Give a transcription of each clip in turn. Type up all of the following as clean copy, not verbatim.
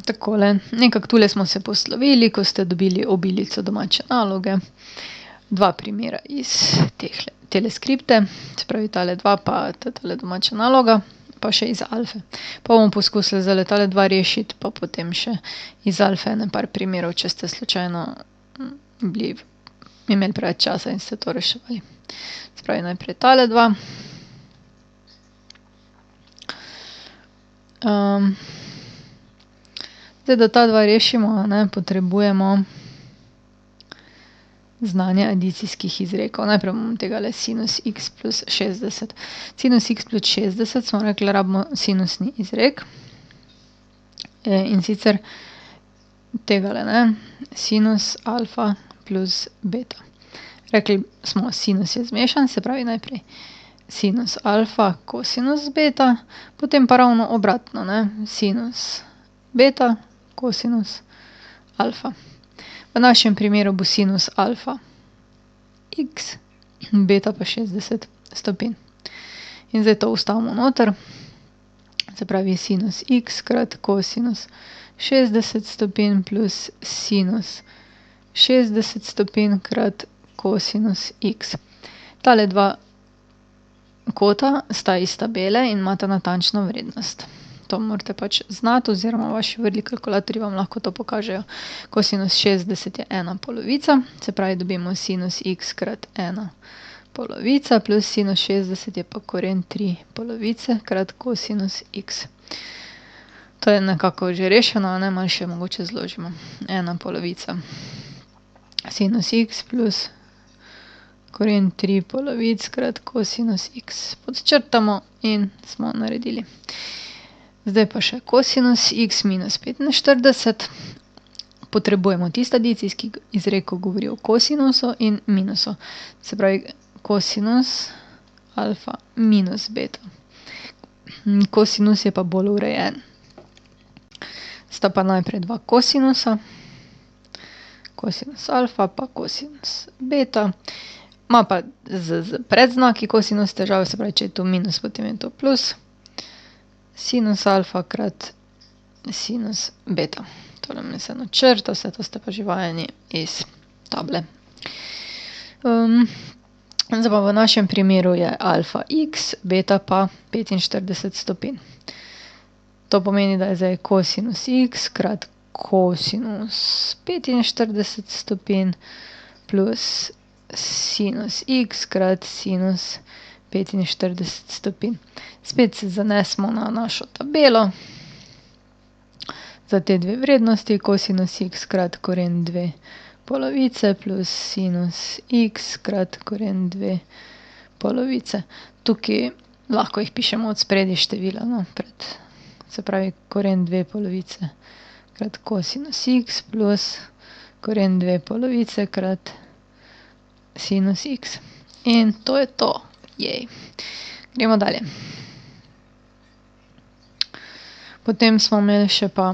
takole, nekako tule smo se poslovili, ko ste dobili obilico domače naloge. Dva primera iz tele skripte, se pravi tale dva pa tale domača naloga, pa še iz alfe. Pa bomo poskusili zdajle tale dva rešiti, pa potem še iz alfe ene par primerov, če ste slučajno imeli preveč časa in ste to reševali. Se pravi najprej tale dva. Zdaj, da ta dva rešimo, potrebujemo znanje adicijskih izrekov. Najprej bomo tegale sinus x plus 60. Sinus x plus 60 smo rekli, rabimo sinusni izrek. In sicer tegale, sinus alfa plus beta. Rekli smo, sinus je zmešan, se pravi najprej sinus alfa, kosinus beta, potem pa ravno obratno, sinus beta, kosinus alfa. V našem primeru bo sinus alfa x, beta pa 60 stopinj. In zdaj to vstavimo noter, se pravi sinus x krat kosinus 60 stopinj plus sinus 60 stopinj krat kosinus x. Tale dva kota sta iz tabele in imata natančno vrednost. To morate pač znati oziroma vaši vrli kalkulatorji vam lahko to pokažejo. Kosinus 60 je 1/2, se pravi dobimo sinus x krat 1/2 plus sinus 60 je pa koren 3/2 krat kosinus x. To je nekako že rešeno, malo še mogoče zložimo. 1/2 sinus x plus koren 3/2 krat kosinus x. Podčrtamo in smo naredili. Zdaj pa še kosinus x minus 45. Potrebujemo tisti adicijski izrek, ko govori o kosinusu in minusu. Se pravi kosinus alfa minus beta. Kosinus je pa bolj urejen. Sta pa najprej dva kosinusa. Kosinus alfa pa kosinus beta. Ma pa z predznaki kosinus težave, se pravi, če je to minus, potem je to plus. Sinus alfa krat sinus beta. Tole me se načrta, vse to ste pa že vajeni iz table. Zdaj pa v našem primeru je alfa x, beta pa 45 stopinj. To pomeni, da je zdaj kosinus x krat kosinus 45 stopinj plus sinus x krat sinus 45 stopinj. Spet se zanesemo na našo tabelo. Za te dve vrednosti kosinus x krat koren 2/2 plus sinus x krat koren 2/2. Tukaj lahko jih pišemo od spredaj števila, se pravi koren 2/2 krat kosinus x plus koren 2/2 krat sinus x. In to je to. Jej. Gremo dalje. Potem smo imeli še pa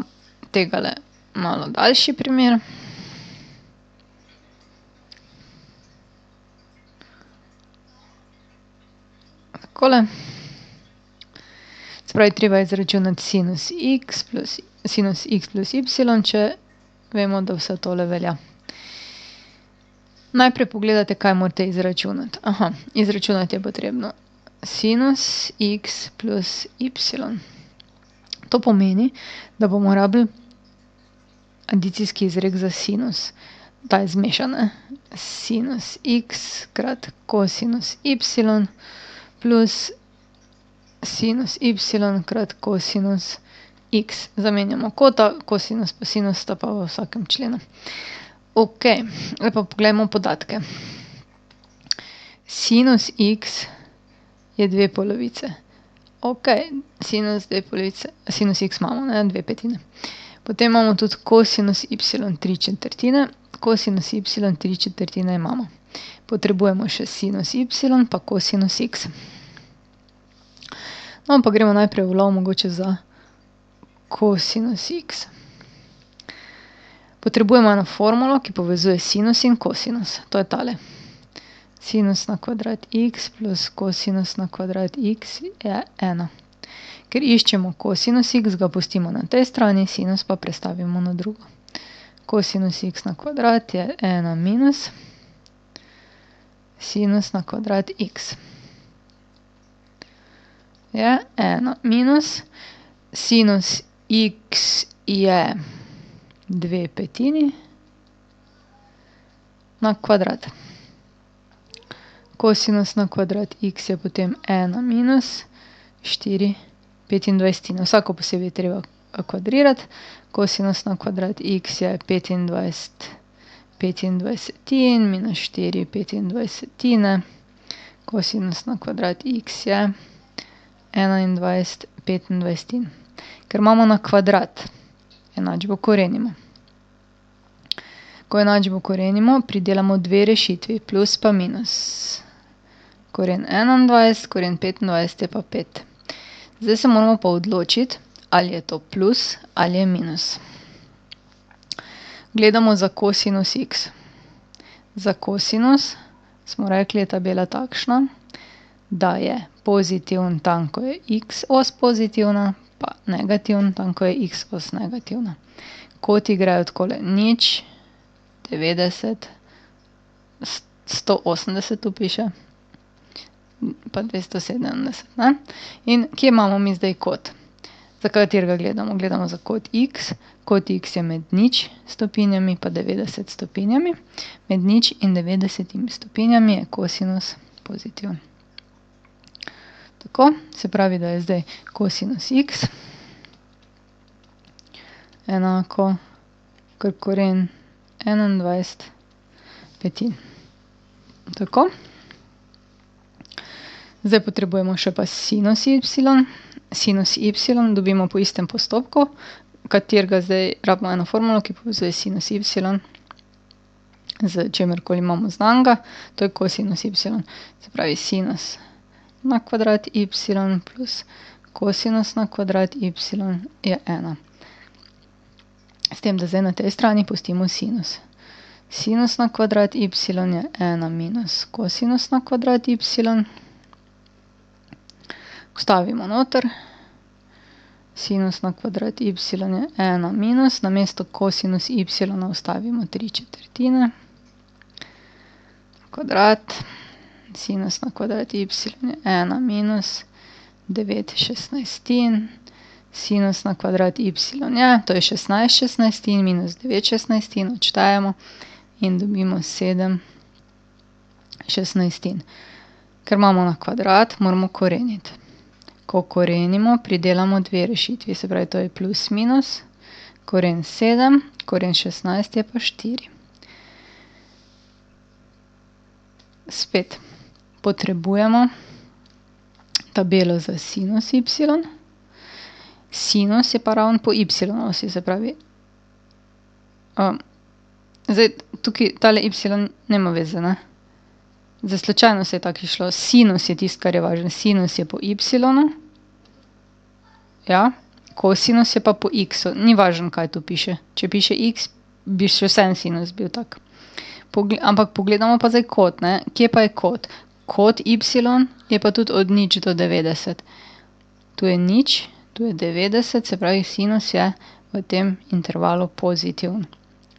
tegale malo daljši primer. Takole. Se pravi, treba je izračunati sinus x plus y, če vemo, da vse tole velja. Najprej pogledate, kaj morate izračunati. Izračunati je potrebno sinus x plus y. To pomeni, da bomo rabili adicijski izrek za sinus. Ta je zmešan, sinus x krat kosinus y plus sinus y krat kosinus x. Zamenjamo kota, kosinus pa sinus sta pa v vsakem členu. Okej, zdaj pa poglejmo podatke. Sinus x je 2/2. Okej, sinus x imamo, 2/5. Potem imamo tudi kosinus y 3/4. Kosinus y 3/4 imamo. Potrebujemo še sinus y pa kosinus x. No, pa gremo najprej v lov mogoče za kosinus x. Potrebujemo eno formulo, ki povezuje sinus in kosinus. To je tale. Sinus na kvadrat x plus kosinus na kvadrat x je 1. Ker iščemo kosinus x, ga pustimo na tej strani, sinus pa prestavimo na drugo. Kosinus x na kvadrat je 1 minus sinus na kvadrat x. Je 1 minus sinus x je 2/5 na kvadrat. Kosinus na kvadrat x je potem 1 minus 4/25. Vsako posebej je treba kvadrirati. Kosinus na kvadrat x je 25/25 minus 4/25. Kosinus na kvadrat x je 21/25. Ker imamo na kvadrat, enačbo korenimo. Ko enačbo korenimo, pridelamo dve rešitvi, plus pa minus. Koren 21, koren 25 je pa 5. Zdaj se moramo pa odločiti, ali je to plus ali je minus. Gledamo za kosinus x. Za kosinus smo rekli, je tabela takšna, da je pozitiven tam, ko je x os pozitivna, pa negativen tam, ko je x os negativna. Koti grejo takole 0, 90, 180 tu piše, pa 270, ne? In kje imamo mi zdaj kot? Za katerega gledamo? Gledamo za kot x. Kot x je med 0 stopinjami pa 90 stopinjami. Med 0 in 90 stopinjami je kosinus pozitiven. Tako, se pravi, da je zdaj kosinus x enako kar koren 21/5. Tako. Zdaj potrebujemo še pa sinus y. Sinus y dobimo po istem postopku, katerega zdaj rabimo eno formulo, ki povezuje sinus y z čemerkoli imamo znanega, to je kosinus y. Se pravi sinus na kvadrat y plus kosinus na kvadrat y je 1. S tem, da zdaj na tej strani pustimo sinus. Sinus na kvadrat y je 1 minus kosinus na kvadrat y. Vstavimo noter. Sinus na kvadrat y je 1 minus, namesto kosinus y vstavimo 3/4. Kvadrat. Sinus na kvadrat y je 1 minus 9/16. Sinus na kvadrat y je, to je 16/16 minus 9/16, odštejemo in dobimo 7/16. Ker imamo na kvadrat, moramo koreniti. Ko korenimo, pridelamo dve rešitvi, se pravi, to je plus minus, koren 7, koren 16 je pa 4. Spet potrebujemo tabelo za sinus y. Sinus je pa ravno po y-osi, se pravi. Zdaj, tukaj tale y nema veze, ne? Zdaj, slučajno se je tako izšlo. Sinus je tisto, kar je važno. Sinus je po y-u. Ja. Kosinus je pa po x-u. Ni važno, kaj tu piše. Če piše x, bi še vseeno sinus bil tak. Ampak pogledamo pa zdaj kot, ne? Kje pa je kot? Kot y je pa tudi od 0 do 90. Tu je 0, tu je 90, se pravi, sinus je v tem intervalu pozitiven.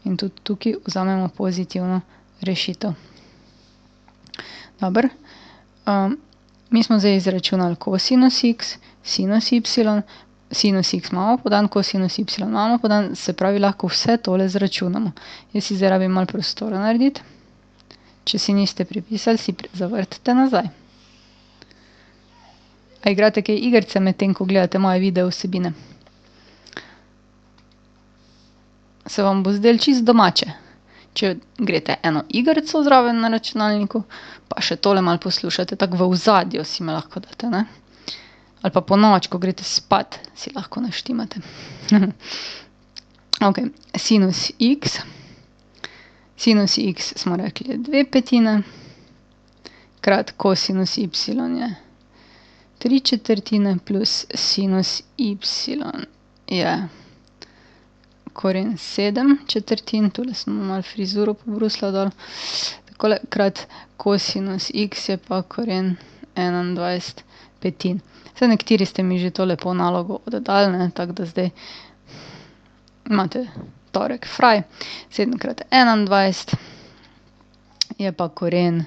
In tudi tukaj vzamemo pozitivno rešitev. Dobro. Mi smo zdaj izračunali kosinus x, sinus y, sinus x imamo podan, kosinus y imamo podan, se pravi, lahko vse tole zračunamo. Jaz si zdaj rabim malo prostora narediti. Če si niste pripisali, si zavrtite nazaj. A igrate kaj igrice med tem, ko gledate moje video vsebine? Se vam bo zdelo čisto domače. Če greste eno igrico zraven na računalniku, pa še tole malo poslušate, tako v ozadju si me lahko date, ne? Ali pa ponoči, ko greste spat, si lahko naštimate. Ok, sinus x. Sinus x smo rekli je 2/5, krat kosinus y je 3/4 plus sinus y je koren 7/4, tule sem malo frizuro pobrusila dol, takole, krat kosinus x je pa koren 21/5. Saj nekateri ste mi že to lepo nalogo oddali, ne, tako da zdaj imate torek fraj. 7 krat 21 je pa koren,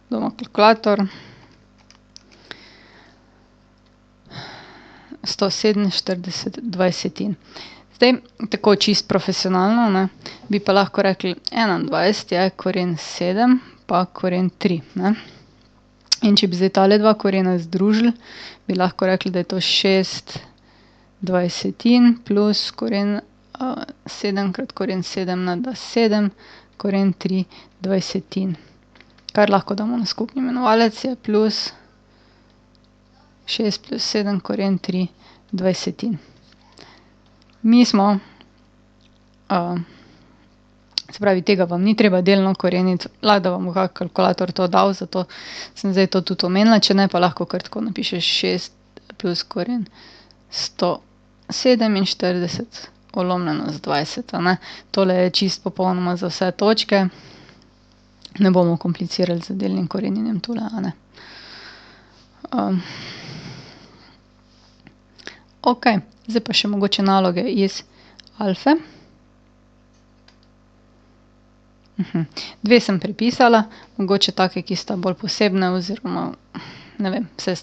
kdo ima kalkulator, 147 dvajsetin. Zdaj, tako čisto profesionalno, ne, bi pa lahko rekli 21 je koren 7 pa koren 3, ne. In če bi zdaj tale dva korena združili, bi lahko rekli, da je to 6 dvajsetin plus koren 7 krat koren 7 nada 7, koren 3 dvajsetin. Kar lahko damo na skupni imenovalec, je plus 6 plus 7 koren 3 dvajsetin. Mi smo, se pravi, tega vam ni treba delno koreniti, lahko da vam bo kak kalkulator to dal, zato sem zdaj to tudi omenila, če ne pa lahko kar tako napišeš 6 plus koren 147 polomljeno z 20, a ne. Tole je čisto popolnoma za vse točke, ne bomo komplicirali z delnim korenjenjem tule, a ne. Okej, zdaj pa še mogoče naloge iz alfe. Dve sem prepisala, mogoče take, ki sta bolj posebne oziroma, ne vem, vse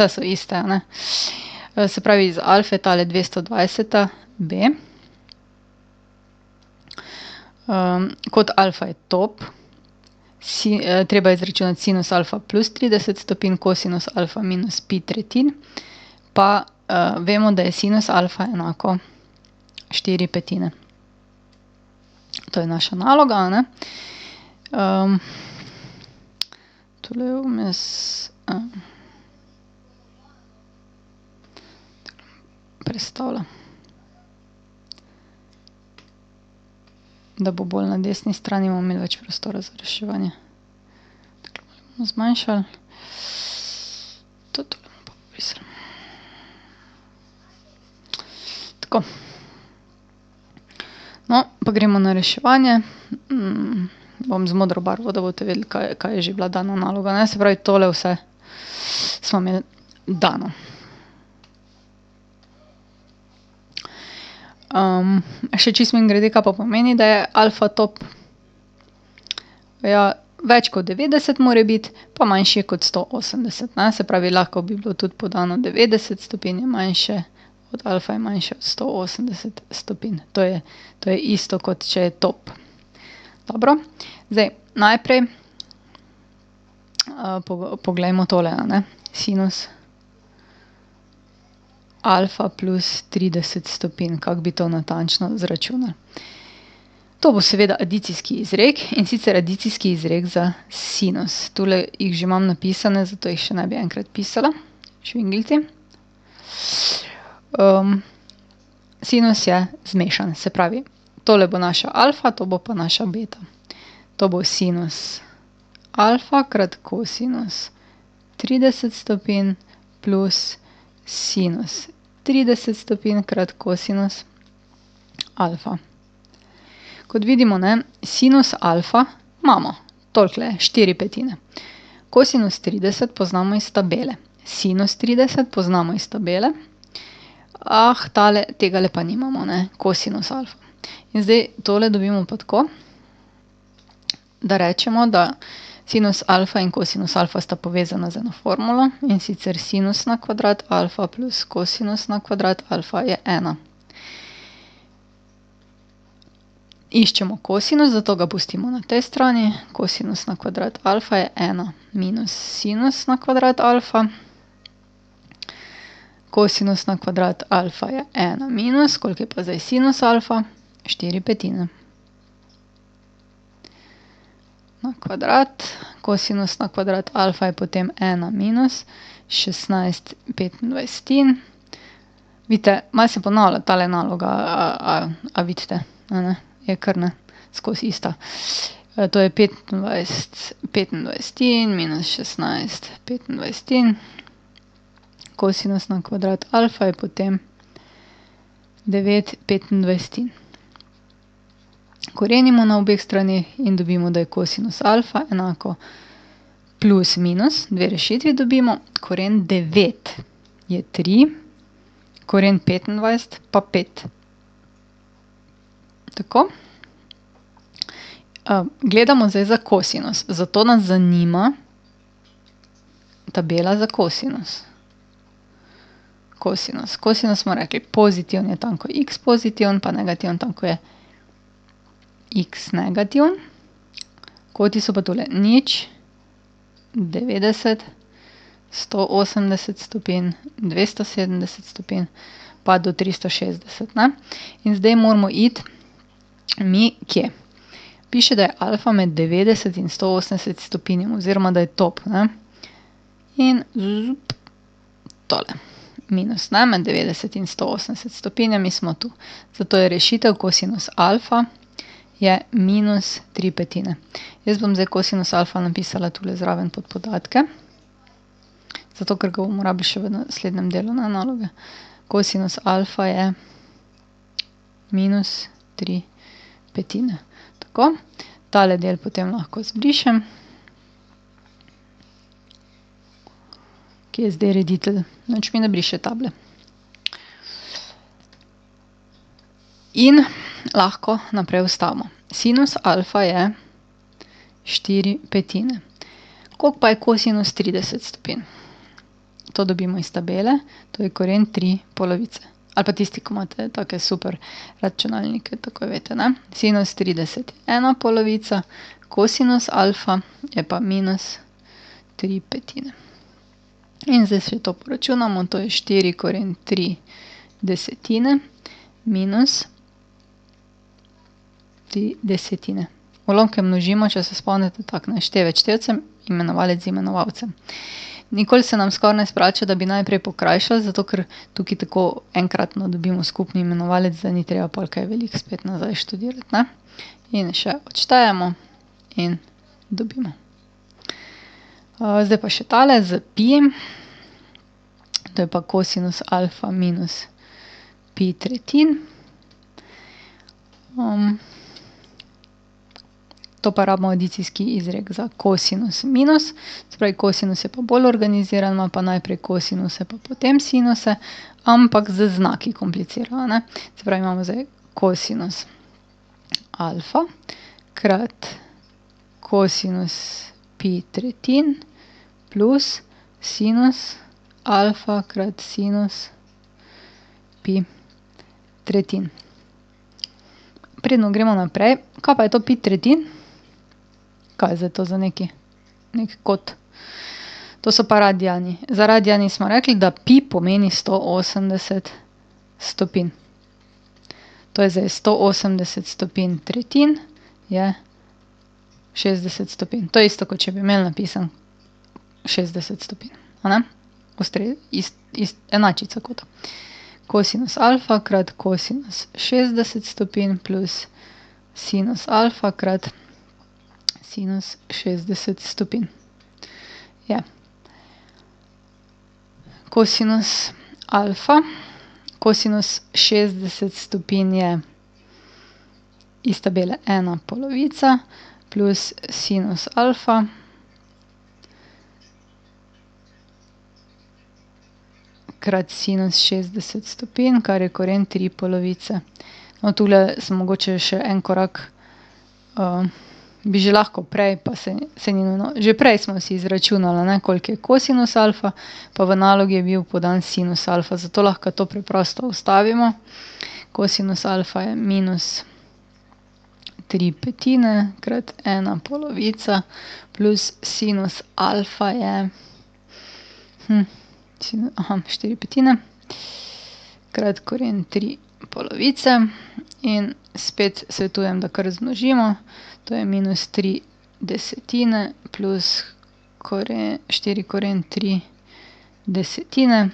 so iste, a ne. Se pravi, iz alfe tale 220 b. Kot alfa je top, treba je izračunati sinus alfa plus 30 stopinj, kosinus alfa minus pi tretjin, pa vemo, da je sinus alfa enako 4/5. To je naša naloga, a ne. Tule je vmes prestavila, da bo bolj na desni strani, bomo imeli več prostora za reševanje. Tako, bomo zmanjšali. Tole bomo pa pobrisali. Tako. No, pa gremo na reševanje. Bom z modro barvo, da boste vedeli, kaj je že bila dana naloga, ne. Se pravi, tole vse smo imeli dano. Še čisto mimogrede, kaj pa pomeni, da je alfa top? Ja, več kot 90 mora biti, pa manjši je kot 180, ne. Se pravi, lahko bi bilo tudi podano 90 stopinj je manjše od alfa je manjše od 180 stopinj. To je isto, kot če je top. Dobro, zdaj najprej poglejmo tole, a ne. Sinus alfa plus 30 stopinj, kako bi to natančno izračunali. To bo seveda adicijski izrek, in sicer adicijski izrek za sinus. Tule jih že imam napisane, zato jih še ne bi enkrat pisala. Švingljci. Sinus je zmešan, se pravi, tole bo naša alfa, to bo pa naša beta. To bo sinus alfa krat kosinus 30 stopinj plus sinus 30 stopinj krat kosinus alfa. Kot vidimo, ne, sinus alfa imamo, tolikole, 4/5. Kosinus 30 poznamo iz tabele. Sinus 30 poznamo iz tabele. Tegale pa nimamo, ne, kosinus alfa. In zdaj tole dobimo pa tako, da rečemo, da sinus alfa in kosinus alfa sta povezana z eno formulo, in sicer sinus na kvadrat alfa plus kosinus na kvadrat alfa je 1. Iščemo kosinus, zato ga pustimo na tej strani. Kosinus na kvadrat alfa je 1 minus sinus na kvadrat alfa. Kosinus na kvadrat alfa je 1 minus, koliko je pa zdaj sinus alfa? 4/5. Na kvadrat, kosinus na kvadrat alfa je potem 1 minus 16/25. Vidite, malo se ponavlja tale naloga, a vidite, a ne? Je kar, ne, skozi ista. To je 25/25 minus 16/25. Kosinus na kvadrat alfa je potem 9/25. Korenimo na obeh straneh in dobimo, da je kosinus alfa enako plus minus, dve rešitvi dobimo, koren 9 je 3, koren 25 pa 5. Tako. Gledamo zdaj za kosinus, zato nas zanima tabela za kosinus. Kosinus smo rekli, pozitiven je tam, ko je x pozitiven, pa negativen tam, ko je x negativen. Koti so pa tole 0, 90, 180 stopinj, 270 stopinj, pa do 360, ne. In zdaj moramo iti mi kje? Piše, da je alfa med 90 in 180 stopinjami, oziroma da je top, ne. In tole. Minus, ne, med 90 in 180 stopinjami smo tu. Zato je rešitev kosinus alfa je minus 3/5. Jaz bom zdaj kosinus alfa napisala tule zraven pod podatke. Zato, ker ga bomo rabili še v naslednjem delu, ne, naloge. Kosinus alfa je minus 3/5. Tako. Tale del potem lahko zbrišem. Kje je zdaj reditelj? Nič mi ne briše table. In lahko naprej vstavimo. Sinus alfa je 4/5. Koliko pa je kosinus 30 stopinj? To dobimo iz tabele, to je koren 3 polovice. Ali pa tisti, ko imate take super računalnike, tako veste, ne. Sinus 30 je 1 polovica, kosinus alfa je pa minus 3/5. In zdaj še to poračunamo, to je 4 koren 3 desetine minus 3 desetine. Ulomke množimo, če se spomnite, tako, ne, števec števcem, imenovalec z imenovalcem. Nikoli se nam skoraj ne splača, da bi najprej pokrajšali, zato ker tukaj tako enkratno dobimo skupni imenovalec, da ni treba pol kaj veliko spet nazaj študirati, ne. In še odštejemo in dobimo. Zdaj pa še tale z pi. To je pa kosinus alfa minus pi tretjin. To pa rabimo adicijski izrek za kosinus minus. Se pravi, kosinus je pa bolj organiziran, ima pa najprej kosinuse pa potem sinuse, ampak z znaki komplicirano, ne. Se pravi, imamo zdaj kosinus alfa krat kosinus pi tretjin plus sinus alfa krat sinus pi tretjin. Preden gremo naprej, kaj pa je to pi tretjin? Kaj je zdaj to za neki kot? To so pa radiani. Za radiani smo rekli, da pi pomeni 180 stopinj. To je zdaj 180 stopinj tretjin je 60 stopinj. To je isto, kot če bi imeli napisan 60 stopinj, a ne? Enačica kotov. Kosinus alfa krat kosinus 60 stopinj plus sinus alfa krat sinus 60 stopinj. Je. Kosinus alfa, kosinus 60 stopinj je iz tabele 1 polovica plus sinus alfa krat sinus 60 stopinj, kar je koren 3 polovice. No, tule sem mogoče še en korak, bi že lahko prej, pa se ni nujno. Že prej smo si izračunali, ne, koliko je kosinus alfa, pa v nalogi je bil podan sinus alfa, zato lahko to preprosto ustavimo. Kosinus alfa je minus 3/5 krat 1 polovica plus sinus alfa je 4/5 krat koren 3 polovice in spet svetujem, da kar zmnožimo. To je minus 3 desetine plus 4 koren 3 desetine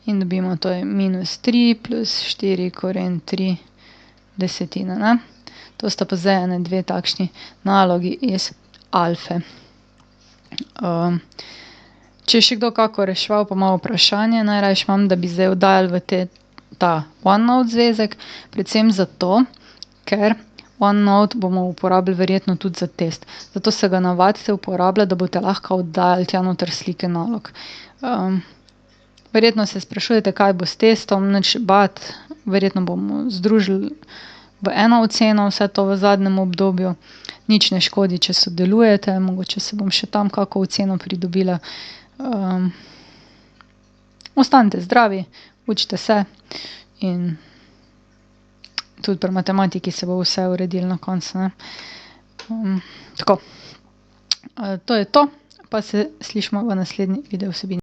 in dobimo, to je minus 3 plus 4 koren 3 desetine, ne. To sta pa zdaj ene dve takšni nalogi iz alfe. Če je še kdo kako reševal, pa ima vprašanje, najrajši imam, da bi zdaj oddajali v ta OneNote zvezek, predvsem zato, ker OneNote bomo uporabili verjetno tudi za test. Zato se ga navadite uporabljati, da boste lahko oddajali tja noter slike nalog. Verjetno se sprašujete, kaj bo s testom, nič bati. Verjetno bomo združili v eno oceno vse to v zadnjem obdobju. Nič ne škodi, če sodelujete, mogoče se bom še tam kako oceno pridobila. Ostanite zdravi, učite se in tudi pri matematiki se bo vse uredilo na koncu, ne. Tako. To je to, pa se slišimo v naslednji video vsebini.